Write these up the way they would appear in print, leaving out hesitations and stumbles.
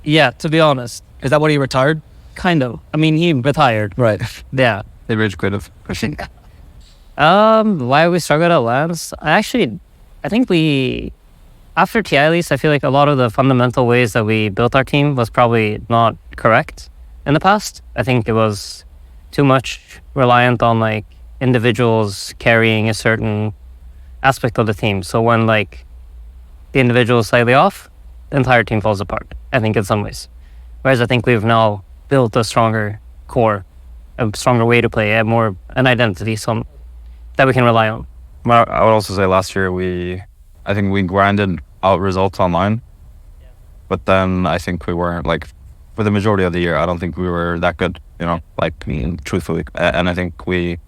Yeah, to be honest. Is that what he retired? Kind of. I mean, he retired. Right. Yeah. They rage quit. Why we struggled at lands? I think after TI at least, I feel like a lot of the fundamental ways that we built our team was probably not correct in the past. I think it was too much reliant on like individuals carrying a certain aspect of the team. So when like the individual is slightly off, the entire team falls apart, I think, in some ways. Whereas I think we've now built a stronger core, a stronger way to play, an identity that we can rely on. Well, I would also say last year I think we grinded out results online, but then I think we weren't like, for the majority of the year, I don't think we were that good, like truthfully. And I think we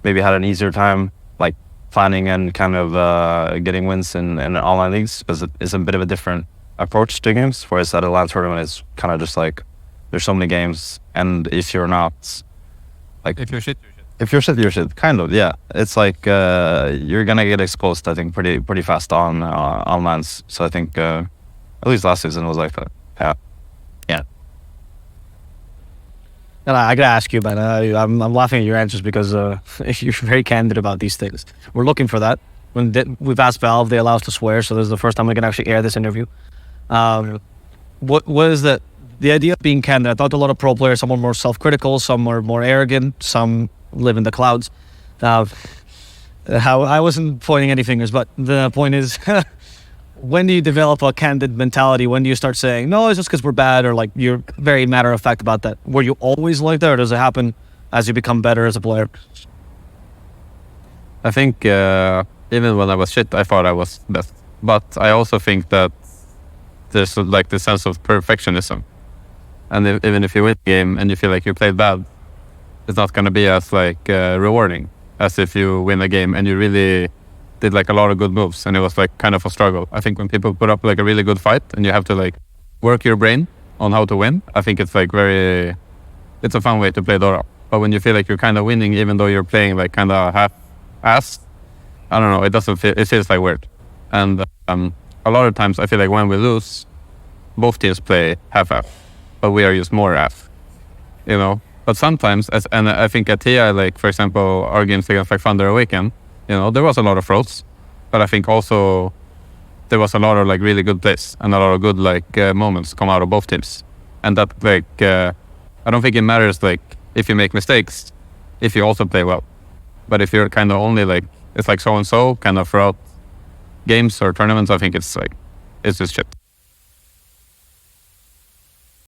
maybe had an easier time like planning and kind of getting wins in online leagues, because it's a bit of a different approach to games, whereas at a LAN tournament is kind of just like, there's so many games, and if you're not like, if you're shit, you're shit. If you're shit, you're shit. Kind of, yeah. It's like you're gonna get exposed, I think, pretty fast on LANs. So I think at least last season was like that. Yeah. And I gotta ask you, man. I'm laughing at your answers because you're very candid about these things. We're looking for that. We've asked Valve, they allow us to swear, so this is the first time we can actually air this interview. What is that? The idea of being candid. I thought a lot of pro players, some are more self-critical, some are more arrogant, some live in the clouds. How I wasn't pointing any fingers, but the point is, when do you develop a candid mentality? When do you start saying, no, it's just because we're bad, or like you're very matter of fact about that? Were you always like that, or does it happen as you become better as a player? I think even when I was shit, I thought I was best. But I also think that there's like the sense of perfectionism. And even if you win a game and you feel like you played bad, it's not going to be as like rewarding as if you win a game and you really did like a lot of good moves and it was like kind of a struggle. I think when people put up like a really good fight and you have to like work your brain on how to win, I think it's like it's a fun way to play Dota. But when you feel like you're kind of winning even though you're playing like kind of half-assed, I don't know, it feels like weird. And a lot of times I feel like when we lose, both teams play half-half, but we are just more half, But sometimes, and I think at TI, like for example, our games against like Thunder Awaken, there was a lot of throws, but I think also there was a lot of like really good plays and a lot of good like moments come out of both teams. And that like, I don't think it matters like if you make mistakes, if you also play well. But if you're kind of only like, it's like so-and-so kind of throughout games or tournaments, I think it's just shit.